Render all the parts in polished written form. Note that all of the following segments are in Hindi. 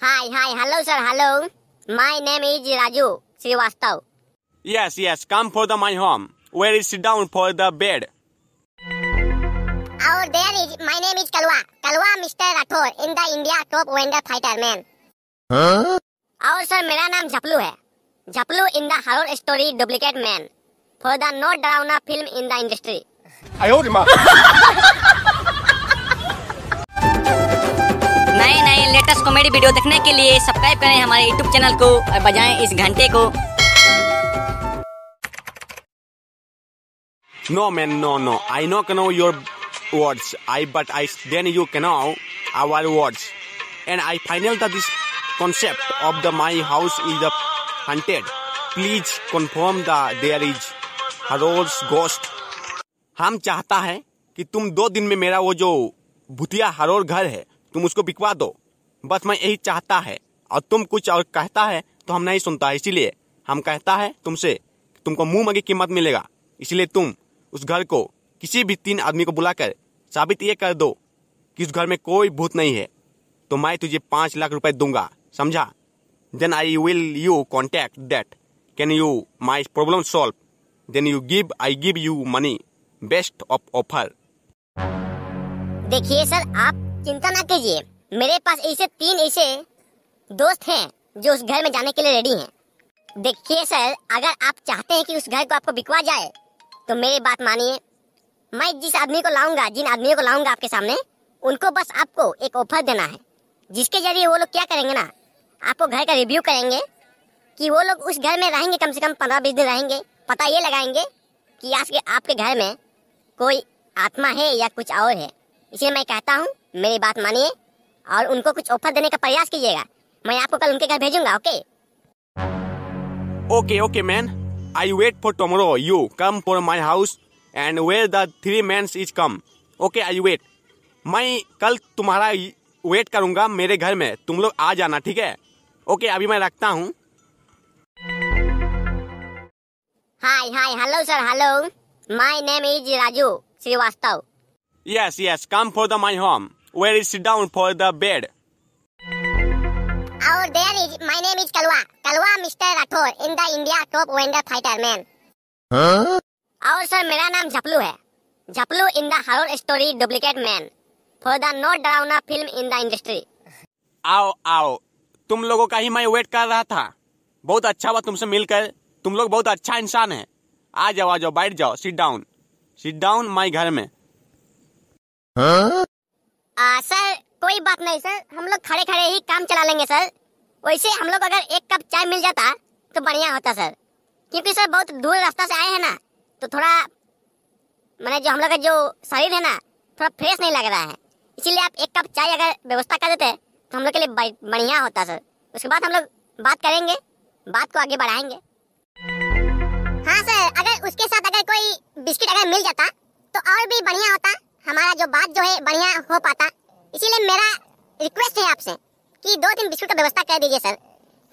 Hello sir, hello. My name is Raju Srivastav. Yes, come for my home. Where is sit down for the bed? Our there is, my name is Kalwa Mr. Rathore in the India top vendor fighter man. और सर मेरा नाम झपलू है, Jhaplu in the horror story duplicate man for the not डरावना फिल्म इन द इंडस्ट्री। नए लेटेस्ट कॉमेडी वीडियो देखने के लिए सब्सक्राइब करें हमारे यूट्यूब चैनल को और बजाएं इस घंटे को। No man, no. I know your words. But then you know our words. And I final that this concept of my house is haunted. Please confirm that there is horror ghost. हम चाहता है कि तुम 2 दिन में मेरा वो जो भूतिया हरोर घर है तुम उसको बिकवा दो। बस मैं यही चाहता है। और तुम कुछ और कहता है तो हम नहीं सुनता, इसीलिए हम कहता है तुमसे तुमको मुंह मंगी कीमत मिलेगा। इसलिए तुम उस घर को किसी भी 3 आदमी को बुलाकर साबित ये कर दो कि उस घर में कोई भूत नहीं है, तो मैं तुझे 5 लाख रुपए दूंगा, समझा? Then I will you contact that can you my problem solve, then I give you money, best of offer. देखिए सर, आप चिंता ना कीजिए, मेरे पास ऐसे 3 ऐसे दोस्त हैं जो उस घर में जाने के लिए रेडी हैं। देखिए सर, अगर आप चाहते हैं कि उस घर को आपको बिकवा जाए तो मेरी बात मानिए। मैं जिन आदमियों को लाऊंगा आपके सामने, उनको बस आपको एक ऑफर देना है, जिसके जरिए वो लोग क्या करेंगे ना, आपको घर का रिव्यू करेंगे कि वो लोग उस घर में रहेंगे, कम से कम 15-20 दिन रहेंगे, पता ये लगाएंगे कि आपके घर में कोई आत्मा है या कुछ और है। इसलिए मैं कहता हूँ मेरी बात मानिए और उनको कुछ ऑफर देने का प्रयास कीजिएगा। मैं आपको कल उनके घर भेजूंगा। Okay man, I wait for tomorrow. You come for my house and where the 3 men is come. Okay, I wait. मैं कल तुम्हारा वेट करूंगा मेरे घर में, तुम लोग आ जाना, ठीक है? ओके, अभी मैं रखता हूँ। Hello sir, hello. My name is Raju Srivastav. Yes, come for my home. Where is sit down for the bed? Our there is, my name is Kalwa Mr. Rathore in the India top vendor fighter man. और सर मेरा नाम झपलू है, Jhaplu in the horror story duplicate man for the not डरावना फिल्म इन द इंडस्ट्री। आओ, तुम लोगों का ही मैं वेट कर रहा था। बहुत अच्छा हुआ तुमसे मिलकर, तुम लोग बहुत अच्छा इंसान है। आ जाओ, बैठ जाओ, सिट डाउन माई घर में। सर कोई बात नहीं सर, हम लोग खड़े खड़े ही काम चला लेंगे सर। वैसे हम लोग अगर 1 कप चाय मिल जाता तो बढ़िया होता सर, क्योंकि सर बहुत दूर रास्ता से आए हैं ना, तो थोड़ा मैंने जो हम लोग का जो शरीर है ना थोड़ा फ्रेश नहीं लग रहा है। इसीलिए आप 1 कप चाय अगर व्यवस्था कर देते तो हम लोग के लिए बढ़िया होता सर। उसके बाद हम लोग बात करेंगे, बात को आगे बढ़ाएंगे। हाँ सर, अगर उसके साथ अगर कोई बिस्किट अगर मिल जाता तो और भी बढ़िया होता, हमारा जो बात जो है बढ़िया हो पाता। इसीलिए मेरा रिक्वेस्ट है आपसे कि 2-3 बिस्कुट का व्यवस्था कर दीजिए सर,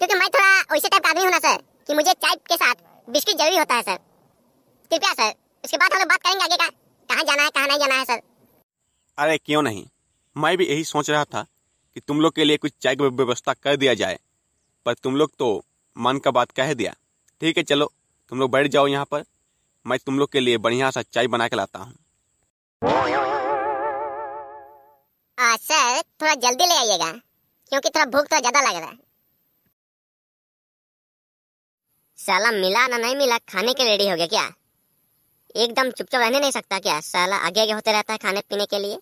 क्योंकि मैं थोड़ा वैसे टाइप का आदमी हूँ ना सर कि मुझे चाय के साथ बिस्किट जरूरी होता है सर। कृपया सर, उसके बाद हम लोग बात करेंगे आगे का, कहाँ जाना है कहाँ नहीं जाना है सर। अरे क्यों नहीं, मैं भी यही सोच रहा था कि तुम लोग के लिए कुछ चाय की व्यवस्था कर दिया जाए, पर तुम लोग तो मन का बात कह दिया। ठीक है, चलो तुम लोग बैठ जाओ यहाँ पर, मैं तुम लोग के लिए बढ़िया सा चाय बना के लाता हूँ। सर थोड़ा जल्दी ले आइएगा, क्योंकि थोड़ा भूख थोड़ा ज्यादा लग रहा है। साला मिला ना नहीं मिला, खाने के रेडी हो गया क्या? एकदम चुपचाप रहने नहीं सकता क्या? साला आगे होते रहता है खाने पीने के लिए।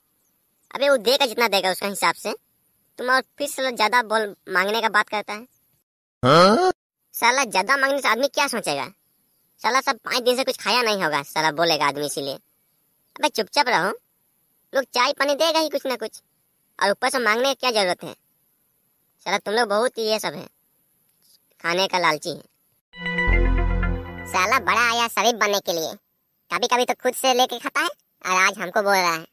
अबे वो देगा जितना देगा उसका हिसाब से, तुम और फिर साला ज्यादा मांगने का बात करता है। साला ज्यादा मांगने से आदमी क्या सोचेगा? साला सब 5 दिन से कुछ खाया नहीं होगा, साला बोलेगा आदमी। इसीलिए अबे चुपचाप रहो, लोग चाय पानी देगा ही कुछ ना कुछ, और ऊपर से मांगने की क्या जरूरत है? साला तुम लोग बहुत ये सब है, खाने का लालची है। साला बड़ा आया शरीफ बनने के लिए, कभी कभी तो खुद से लेके खाता है और आज हमको बोल रहा है।